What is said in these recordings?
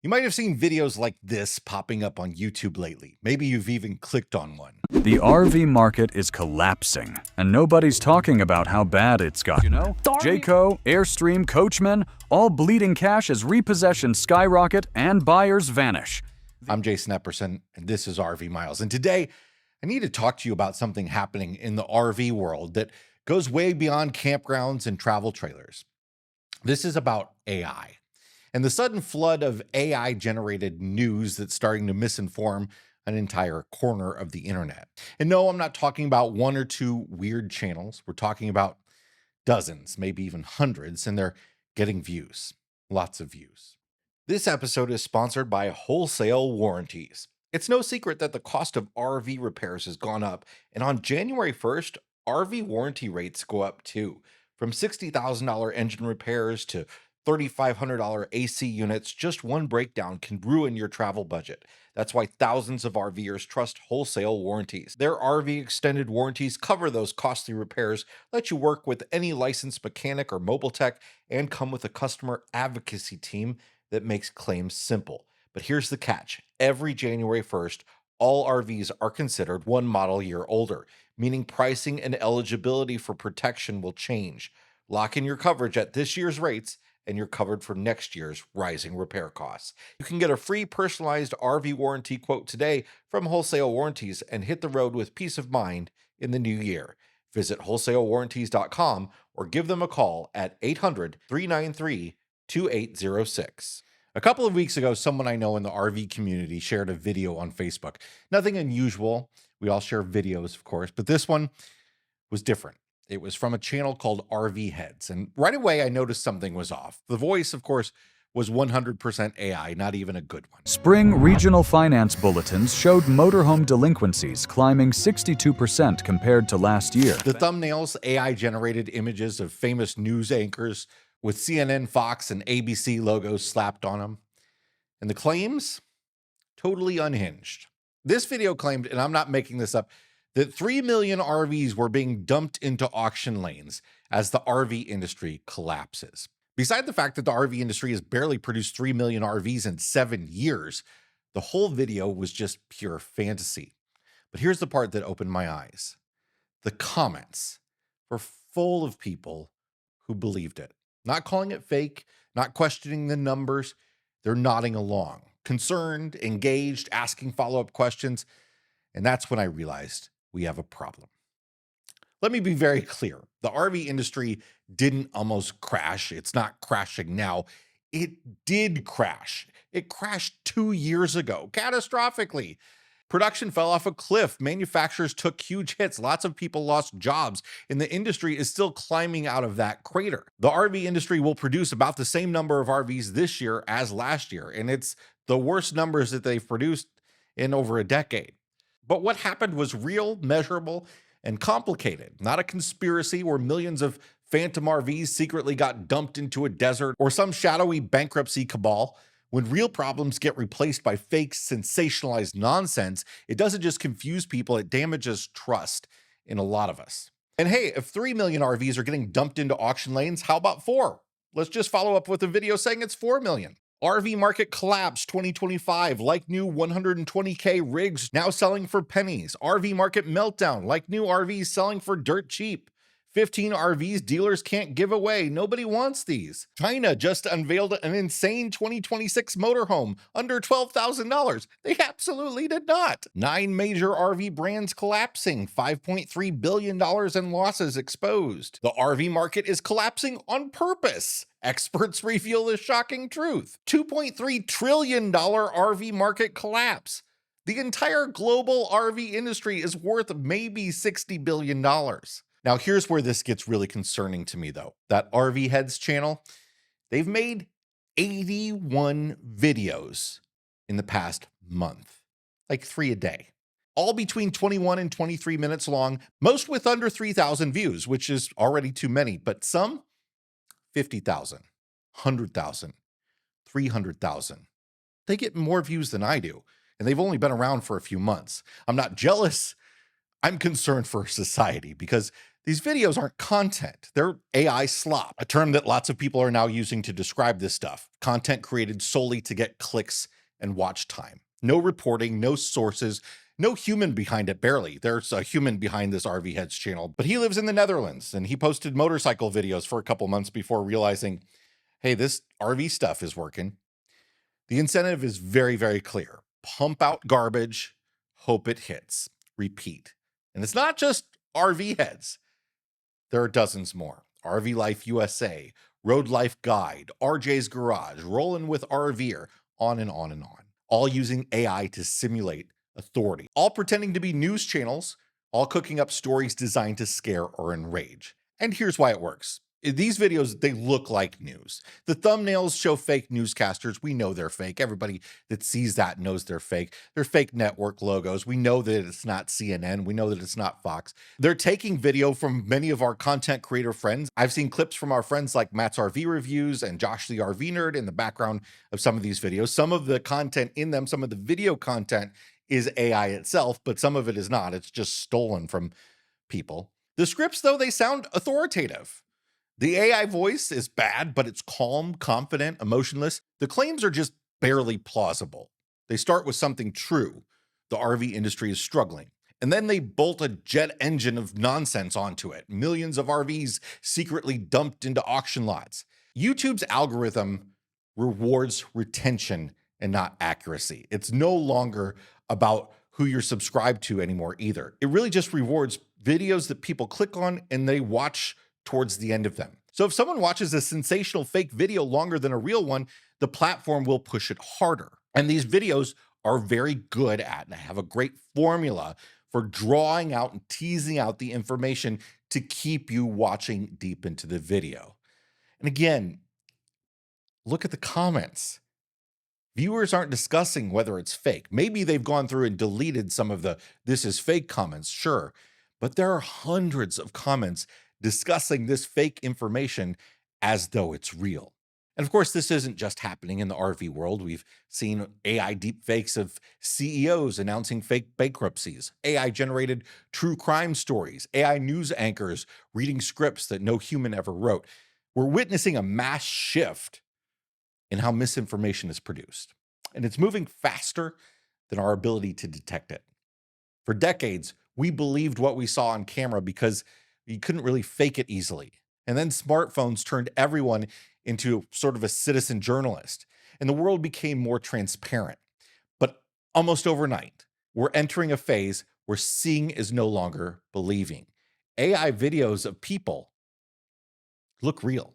You might have seen videos like this popping up on YouTube lately. Maybe you've even clicked on one. The RV market is collapsing, and nobody's talking about how bad it's got. Jayco, Airstream, Coachmen, all bleeding cash as repossessions skyrocket and buyers vanish. I'm Jason Epperson, and this is RV Miles. And today, I need to talk to you about something happening in the RV world that goes way beyond campgrounds and travel trailers. This is about AI. And the sudden flood of AI-generated news that's starting to misinform an entire corner of the internet. And no, I'm not talking about one or two weird channels. We're talking about dozens, maybe even hundreds, and they're getting views, lots of views. This episode is sponsored by Wholesale Warranties. It's no secret that the cost of RV repairs has gone up, and on January 1st, RV warranty rates go up too, from $60,000 engine repairs to $3,500 AC units. Just one breakdown can ruin your travel budget. That's why thousands of RVers trust Wholesale Warranties. Their RV extended warranties cover those costly repairs, let you work with any licensed mechanic or mobile tech, and come with a customer advocacy team that makes claims simple. But here's the catch. Every January 1st, all RVs are considered one model year older, meaning pricing and eligibility for protection will change. Lock in your coverage at this year's rates, and you're covered for next year's rising repair costs. You can get a free personalized RV warranty quote today from Wholesale Warranties and hit the road with peace of mind in the new year. Visit wholesalewarranties.com or give them a call at 800-393-2806. A couple of weeks ago, someone I know in the RV community shared a video on Facebook. Nothing unusual. We all share videos, of course, but this one was different. It was from a channel called RV Heads, and right away I noticed something was off. The voice, of course, was 100% AI, not even a good one. Spring regional finance bulletins showed motorhome delinquencies climbing 62% compared to last year. The thumbnails, AI-generated images of famous news anchors with CNN, Fox, and ABC logos slapped on them. And the claims? Totally unhinged. This video claimed, and I'm not making this up, that 3 million RVs were being dumped into auction lanes as the RV industry collapses. Beside the fact that the RV industry has barely produced 3 million RVs in 7 years, the whole video was just pure fantasy. But here's the part that opened my eyes. The comments were full of people who believed it. Not calling it fake, not questioning the numbers. They're nodding along, concerned, engaged, asking follow-up questions. And that's when I realized we have a problem. Let me be very clear. The RV industry didn't almost crash. It's not crashing now. It did crash. It crashed 2 years ago, catastrophically. Production fell off a cliff. Manufacturers took huge hits. Lots of people lost jobs, and the industry is still climbing out of that crater. The RV industry will produce about the same number of RVs this year as last year, and it's the worst numbers that they've produced in over a decade. But what happened was real, measurable, and complicated. Not a conspiracy where millions of phantom RVs secretly got dumped into a desert or some shadowy bankruptcy cabal. When real problems get replaced by fake, sensationalized nonsense, it doesn't just confuse people, it damages trust in a lot of us. And hey, if 3 million RVs are getting dumped into auction lanes, how about 4? Let's just follow up with a video saying it's 4 million. RV market collapse 2025, like new 120K rigs now selling for pennies. RV market meltdown, like new RVs selling for dirt cheap. 15 RVs dealers can't give away. Nobody wants these. China just unveiled an insane 2026 motorhome under $12,000. They absolutely did not. 9 major RV brands collapsing. $5.3 billion in losses exposed. The RV market is collapsing on purpose. Experts reveal the shocking truth. $2.3 trillion RV market collapse. The entire global RV industry is worth maybe $60 billion. Now, here's where this gets really concerning to me, though. That RV Heads channel, they've made 81 videos in the past month, like 3 a day, all between 21 and 23 minutes long, most with under 3,000 views, which is already too many, but some 50,000, 100,000, 300,000. They get more views than I do, and they've only been around for a few months. I'm not jealous. I'm concerned for society because These videos aren't content, they're AI slop, a term that lots of people are now using to describe this stuff. Content created solely to get clicks and watch time. No reporting, no sources, no human behind it, barely. There's a human behind this RV Heads channel, but he lives in the Netherlands and he posted motorcycle videos for a couple months before realizing, hey, this RV stuff is working. The incentive is very, very clear. Pump out garbage, hope it hits, repeat. And it's not just RV Heads. There are dozens more. RV Life USA, Road Life Guide, RJ's Garage, Rollin' with RVer, on and on and on. All using AI to simulate authority. All pretending to be news channels, all cooking up stories designed to scare or enrage. And here's why it works. These videos, they look like news. The thumbnails show fake newscasters. We know they're fake. Everybody that sees that knows they're fake. They're fake network logos. We know that it's not CNN. We know that it's not Fox. They're taking video from many of our content creator friends. I've seen clips from our friends like Matt's RV Reviews and Josh the RV Nerd in the background of some of these videos. Some of the content in them, some of the video content is AI itself, but some of it is not. It's just stolen from people. The scripts, though, they sound authoritative. The AI voice is bad, but it's calm, confident, emotionless. The claims are just barely plausible. They start with something true. The RV industry is struggling. And then they bolt a jet engine of nonsense onto it. Millions of RVs secretly dumped into auction lots. YouTube's algorithm rewards retention and not accuracy. It's no longer about who you're subscribed to anymore either. It really just rewards videos that people click on and they watch towards the end of them. So if someone watches a sensational fake video longer than a real one, the platform will push it harder. And these videos are very good at and have a great formula for drawing out and teasing out the information to keep you watching deep into the video. And again, look at the comments. Viewers aren't discussing whether it's fake. Maybe they've gone through and deleted some of the "this is fake" comments, sure. But there are hundreds of comments discussing this fake information as though it's real. And of course, this isn't just happening in the RV world. We've seen AI deepfakes of CEOs announcing fake bankruptcies, AI generated true crime stories, AI news anchors reading scripts that no human ever wrote. We're witnessing a mass shift in how misinformation is produced. And it's moving faster than our ability to detect it. For decades, we believed what we saw on camera because you couldn't really fake it easily. And then smartphones turned everyone into sort of a citizen journalist, and the world became more transparent. But almost overnight, we're entering a phase where seeing is no longer believing. AI videos of people look real.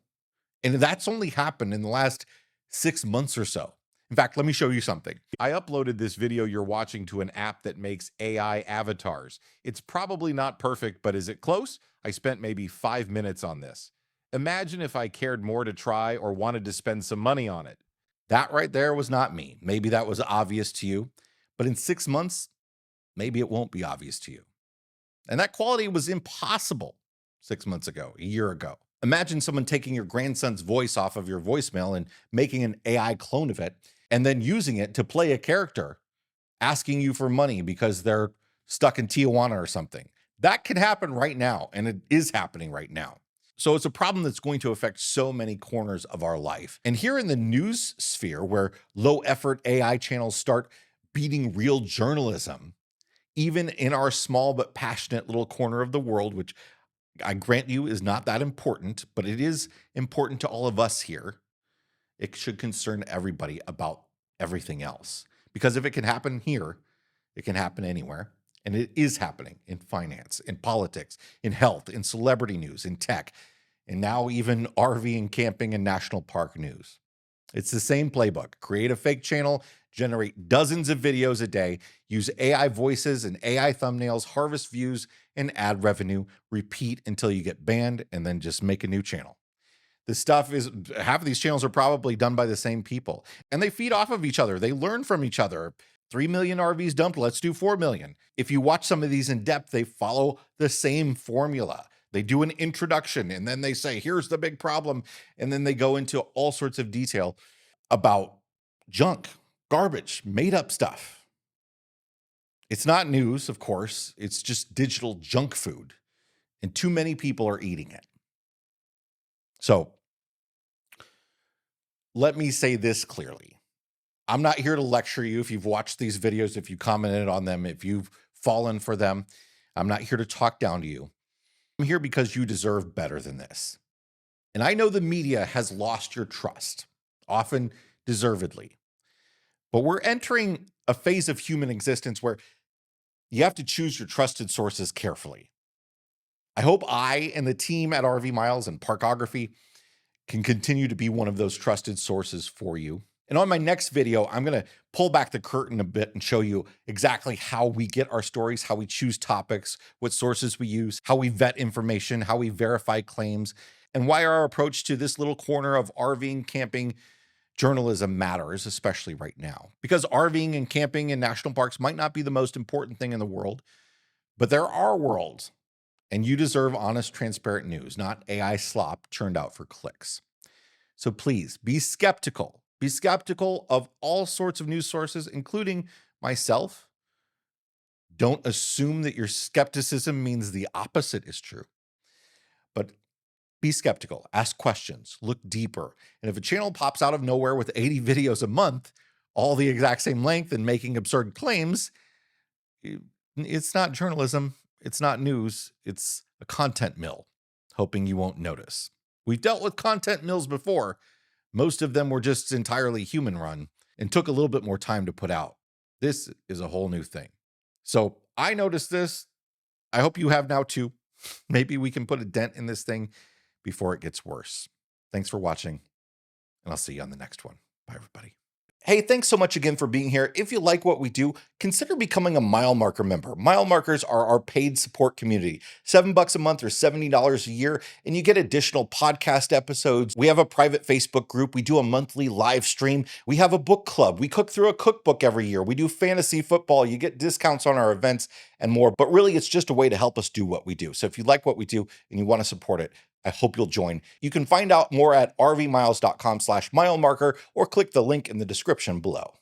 And that's only happened in the last 6 months or so. In fact, let me show you something. I uploaded this video you're watching to an app that makes AI avatars. It's probably not perfect, but is it close? I spent maybe 5 minutes on this. Imagine if I cared more to try or wanted to spend some money on it. That right there was not me. Maybe that was obvious to you, but in 6 months, maybe it won't be obvious to you. And that quality was impossible 6 months ago, a year ago. Imagine someone taking your grandson's voice off of your voicemail and making an AI clone of it, and then using it to play a character asking you for money because they're stuck in Tijuana or something. That can happen right now, and it is happening right now. So it's a problem that's going to affect so many corners of our life. And here in the news sphere, where low effort AI channels start beating real journalism, even in our small but passionate little corner of the world, which I grant you is not that important, but it is important to all of us here. It should concern everybody about everything else. Because if it can happen here, it can happen anywhere. And it is happening in finance, in politics, in health, in celebrity news, in tech, and now even RV and camping and national park news. It's the same playbook. Create a fake channel, generate dozens of videos a day, use AI voices and AI thumbnails, harvest views and ad revenue, repeat until you get banned, and then just make a new channel. This stuff is, half of these channels are probably done by the same people, and they feed off of each other. They learn from each other. 3 million RVs dumped, let's do 4 million. If you watch some of these in depth, they follow the same formula. They do an introduction and then they say, here's the big problem. And then they go into all sorts of detail about junk, garbage, made up stuff. It's not news, of course. It's just digital junk food. and too many people are eating it. So let me say this clearly. I'm not here to lecture you. If you've watched these videos, if you commented on them, if you've fallen for them, I'm not here to talk down to you. I'm here because you deserve better than this. And I know the media has lost your trust, often deservedly. But we're entering a phase of human existence where you have to choose your trusted sources carefully. I hope I and the team at RV Miles and Parkography can continue to be one of those trusted sources for you. And on my next video, I'm going to pull back the curtain a bit and show you exactly how we get our stories, how we choose topics, what sources we use, how we vet information, how we verify claims, and why our approach to this little corner of RVing, camping, journalism matters, especially right now. Because RVing and camping in national parks might not be the most important thing in the world, but there are worlds, and you deserve honest, transparent news, not AI slop churned out for clicks. So please be skeptical. Be skeptical of all sorts of news sources, including myself. Don't assume that your skepticism means the opposite is true. But be skeptical, ask questions, look deeper. And if a channel pops out of nowhere with 80 videos a month, all the exact same length and making absurd claims, it's not journalism, it's not news, it's a content mill, hoping you won't notice. We've dealt with content mills before. Most of them were just entirely human run and took a little bit more time to put out. This is a whole new thing. So I noticed this. I hope you have now too. Maybe we can put a dent in this thing before it gets worse. Thanks for watching, and I'll see you on the next one. Bye, everybody. Hey, thanks so much again for being here. If you like what we do, consider becoming a Mile Marker member. Mile Markers are our paid support community. $7 a month or $70 a year, and you get additional podcast episodes. We have a private Facebook group. We do a monthly live stream. We have a book club. We cook through a cookbook every year. We do fantasy football. You get discounts on our events and more. But really, it's just a way to help us do what we do. So if you like what we do and you want to support it, I hope you'll join. You can find out more at rvmiles.com/milemarker or click the link in the description below.